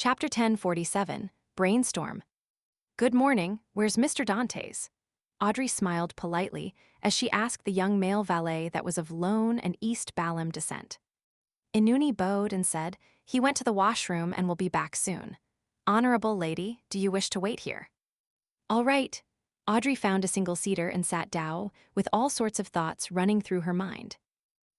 Chapter 1047, Brainstorm. Good morning, where's Mr. Dantes? Audrey smiled politely as she asked the young male valet that was of Lone and East Balam descent. Inuni bowed and said, "He went to the washroom and will be back soon. Honorable lady, do you wish to wait here?" "All right." Audrey found a single-seater and sat down, with all sorts of thoughts running through her mind.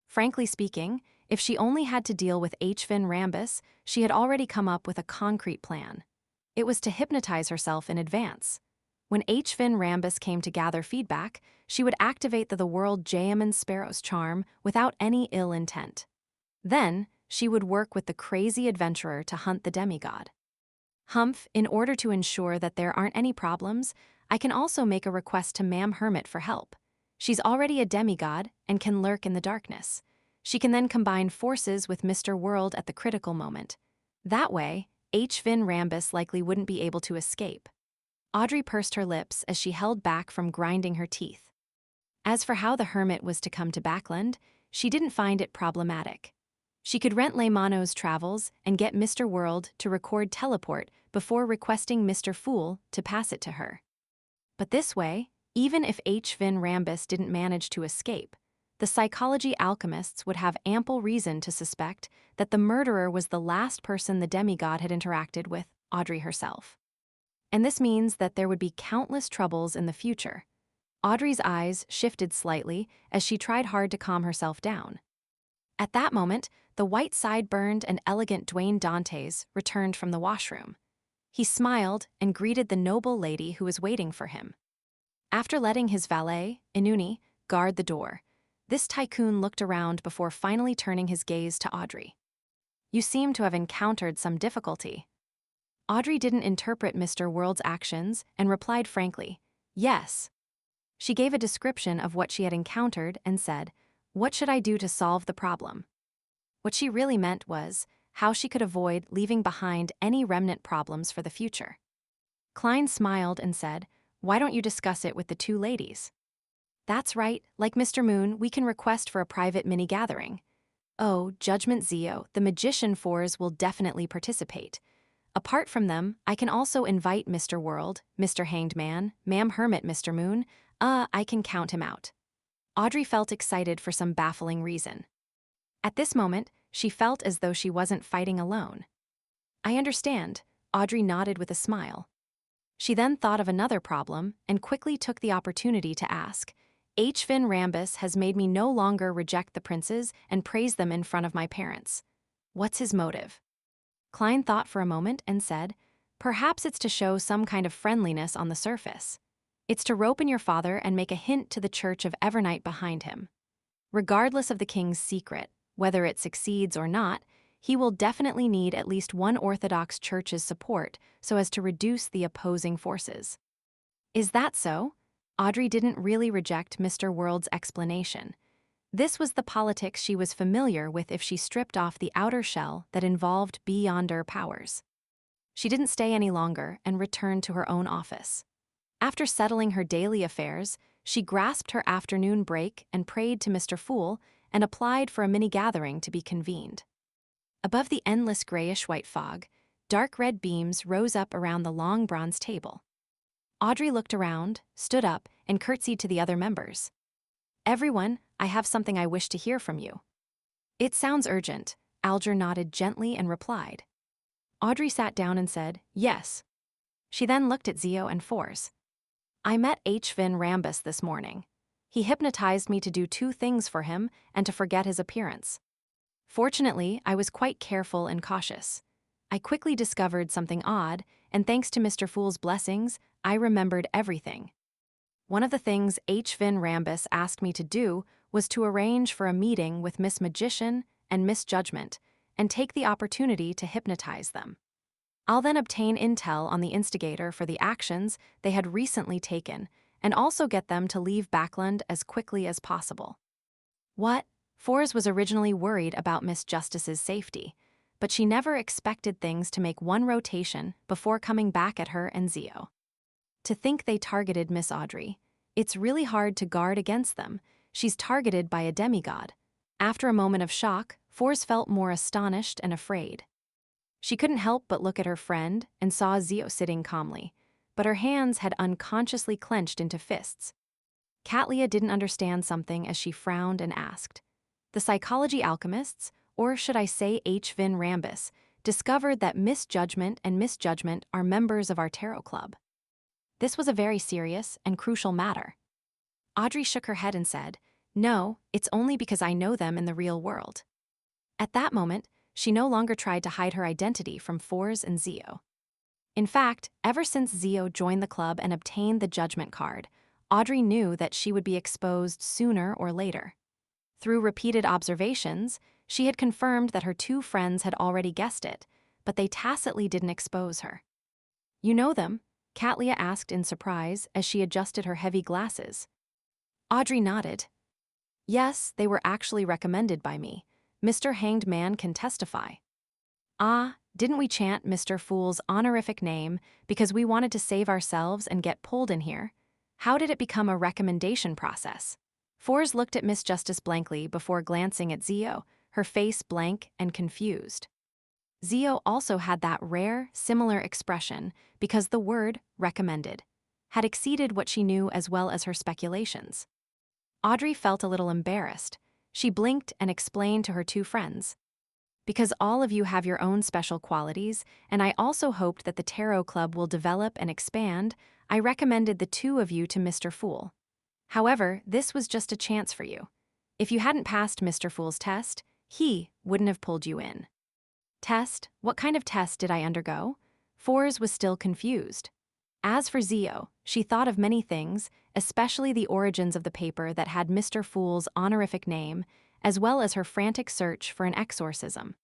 Frankly speaking, if she only had to deal with H. Rambus, she had already come up with a concrete plan. It was to hypnotize herself in advance. When H. Rambus came to gather feedback, she would activate the world Jayaman Sparrow's charm without any ill intent. Then, she would work with the crazy adventurer to hunt the demigod. Humph, in order to ensure that there aren't any problems, I can also make a request to Ma'am Hermit for help. She's already a demigod and can lurk in the darkness. She can then combine forces with Mr. World at the critical moment. That way, H. Rambus likely wouldn't be able to escape. Audrey pursed her lips as she held back from grinding her teeth. As for how the hermit was to come to Backland, she didn't find it problematic. She could rent Leymano's travels and get Mr. World to record teleport before requesting Mr. Fool to pass it to her. But this way, even if H. Rambus didn't manage to escape, the psychology alchemists would have ample reason to suspect that the murderer was the last person the demigod had interacted with, Audrey herself. And this means that there would be countless troubles in the future. Audrey's eyes shifted slightly as she tried hard to calm herself down. At that moment, the white side-burned and elegant Dwayne Dantes returned from the washroom. He smiled and greeted the noble lady who was waiting for him. After letting his valet, Inuni, guard the door, this tycoon looked around before finally turning his gaze to Audrey. "You seem to have encountered some difficulty." Audrey didn't interpret Mr. World's actions and replied frankly, "Yes." She gave a description of what she had encountered and said, "What should I do to solve the problem?" What she really meant was how she could avoid leaving behind any remnant problems for the future. Klein smiled and said, "Why don't you discuss it with the two ladies?" "That's right, like Mr. Moon, we can request for a private mini-gathering. Oh, Judgment Zio, the Magician Fours will definitely participate. Apart from them, I can also invite Mr. World, Mr. Hanged Man, Ma'am Hermit, Mr. Moon. I can count him out." Audrey felt excited for some baffling reason. At this moment, she felt as though she wasn't fighting alone. "I understand," Audrey nodded with a smile. She then thought of another problem and quickly took the opportunity to ask, "H. Rambus has made me no longer reject the princes and praise them in front of my parents. What's his motive?" Klein thought for a moment and said, "Perhaps it's to show some kind of friendliness on the surface. It's to rope in your father and make a hint to the Church of Evernight behind him. Regardless of the king's secret, whether it succeeds or not, he will definitely need at least one Orthodox church's support so as to reduce the opposing forces." "Is that so?" Audrey didn't really reject Mr. World's explanation. This was the politics she was familiar with if she stripped off the outer shell that involved beyonder powers. She didn't stay any longer and returned to her own office. After settling her daily affairs, she grasped her afternoon break and prayed to Mr. Fool and applied for a mini-gathering to be convened. Above the endless grayish-white fog, dark red beams rose up around the long bronze table. Audrey looked around, stood up, and curtsied to the other members. "Everyone, I have something I wish to hear from you." "It sounds urgent," Alger nodded gently and replied. Audrey sat down and said, "Yes." She then looked at Zio and Force. "I met H. Rambus this morning. He hypnotized me to do two things for him and to forget his appearance. Fortunately, I was quite careful and cautious. I quickly discovered something odd, and thanks to Mr. Fool's blessings, I remembered everything. One of the things H. Rambus asked me to do was to arrange for a meeting with Miss Magician and Miss Judgment and take the opportunity to hypnotize them. I'll then obtain intel on the instigator for the actions they had recently taken and also get them to leave Backland as quickly as possible." What? Fours was originally worried about Miss Justice's safety, but she never expected things to make one rotation before coming back at her and Zio. To think they targeted Miss Audrey. It's really hard to guard against them. She's targeted by a demigod. After a moment of shock, Fours felt more astonished and afraid. She couldn't help but look at her friend and saw Zio sitting calmly, but her hands had unconsciously clenched into fists. Katlia didn't understand something as she frowned and asked. The psychology alchemists, or should I say H. Vin Rambus, discovered that misjudgment and misjudgment are members of our tarot club. This was a very serious and crucial matter. Audrey shook her head and said, "No, it's only because I know them in the real world." At that moment, she no longer tried to hide her identity from Fours and Zio. In fact, ever since Zio joined the club and obtained the judgment card, Audrey knew that she would be exposed sooner or later. Through repeated observations, she had confirmed that her two friends had already guessed it, but they tacitly didn't expose her. "You know them?" Katlia asked in surprise as she adjusted her heavy glasses. Audrey nodded. "Yes, they were actually recommended by me. Mr. Hanged Man can testify." "Ah, didn't we chant Mr. Fool's honorific name because we wanted to save ourselves and get pulled in here? How did it become a recommendation process?" Fours looked at Miss Justice blankly before glancing at Zio, her face blank and confused. Zio also had that rare, similar expression because the word recommended had exceeded what she knew as well as her speculations. Audrey felt a little embarrassed. She blinked and explained to her two friends. "Because all of you have your own special qualities, and I also hoped that the Tarot Club will develop and expand, I recommended the two of you to Mr. Fool. However, this was just a chance for you. If you hadn't passed Mr. Fool's test, he wouldn't have pulled you in." "Test? What kind of test did I undergo?" Fours was still confused. As for Zio, she thought of many things, especially the origins of the paper that had Mr. Fool's honorific name, as well as her frantic search for an exorcism.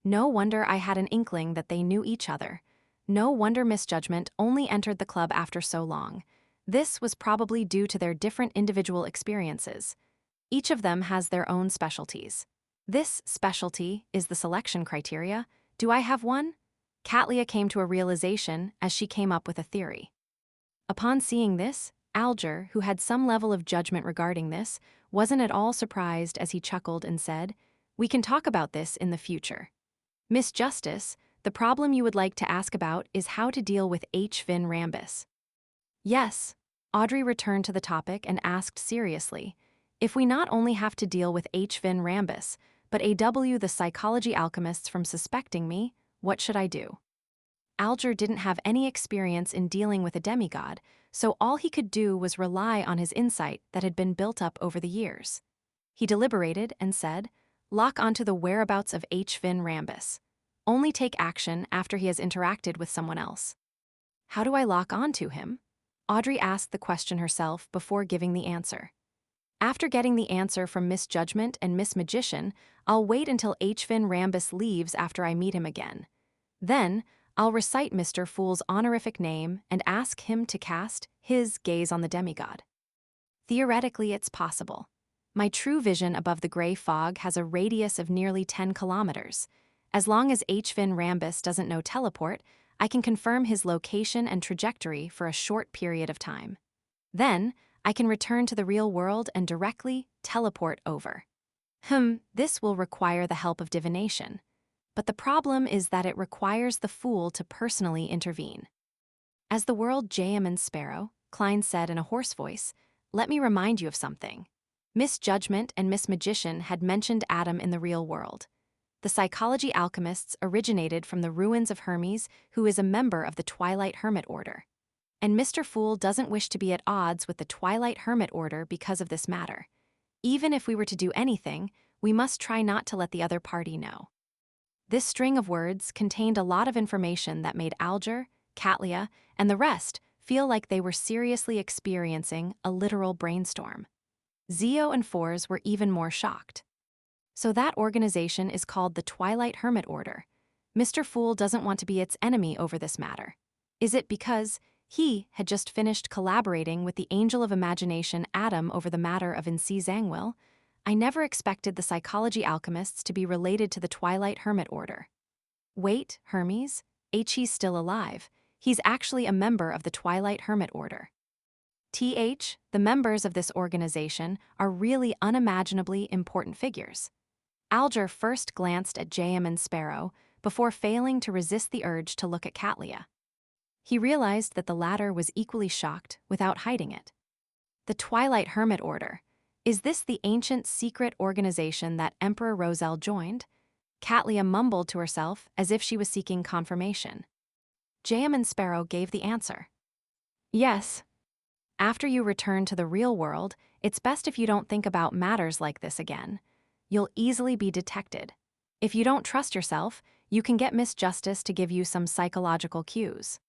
No wonder I had an inkling that they knew each other. No wonder misjudgment only entered the club after so long. This was probably due to their different individual experiences. Each of them has their own specialties. This specialty is the selection criteria. Do I have one? Katlia came to a realization as she came up with a theory. Upon seeing this, Alger, who had some level of judgment regarding this, wasn't at all surprised as he chuckled and said, "We can talk about this in the future. Miss Justice, the problem you would like to ask about is how to deal with H. Vin Rambus." "Yes." Audrey returned to the topic and asked seriously, "If we not only have to deal with H. Vin Rambus, but AW the psychology alchemists from suspecting me, what should I do?" Alger didn't have any experience in dealing with a demigod, so all he could do was rely on his insight that had been built up over the years. He deliberated and said, "Lock onto the whereabouts of H. Vin Rambus. Only take action after he has interacted with someone else." "How do I lock onto him?" Audrey asked the question herself before giving the answer. "After getting the answer from Miss Judgment and Miss Magician, I'll wait until H. Vin Rambus leaves after I meet him again. Then, I'll recite Mr. Fool's honorific name and ask him to cast his gaze on the demigod. Theoretically, it's possible. My true vision above the gray fog has a radius of nearly 10 kilometers. As long as H. Vin Rambus doesn't know teleport, I can confirm his location and trajectory for a short period of time. Then, I can return to the real world and directly teleport over. This will require the help of divination. But the problem is that it requires the Fool to personally intervene. As the world Jam and Sparrow, Klein said in a hoarse voice, "Let me remind you of something. Miss Judgment and Miss Magician had mentioned Adam in the real world. The psychology alchemists originated from the ruins of Hermes, who is a member of the Twilight Hermit Order. And Mr. Fool doesn't wish to be at odds with the Twilight Hermit Order because of this matter. Even if we were to do anything, we must try not to let the other party know." This string of words contained a lot of information that made Alger, Katlia, and the rest feel like they were seriously experiencing a literal brainstorm. Zio and Fours were even more shocked. "So that organization is called the Twilight Hermit Order. Mr. Fool doesn't want to be its enemy over this matter. Is it because he had just finished collaborating with the Angel of Imagination Adam over the matter of Nsi Zangwill? I never expected the psychology alchemists to be related to the Twilight Hermit Order. Wait, Hermes? He's still alive. He's actually a member of the Twilight Hermit Order. The members of this organization are really unimaginably important figures." Alger first glanced at Jam and Sparrow, before failing to resist the urge to look at Catlia. He realized that the latter was equally shocked without hiding it. The Twilight Hermit Order. Is this the ancient secret organization that Emperor Roselle joined? Catlia mumbled to herself as if she was seeking confirmation. Jam and Sparrow gave the answer. Yes. After you return to the real world, it's best if you don't think about matters like this again. You'll easily be detected. If you don't trust yourself, you can get Miss Justice to give you some psychological cues.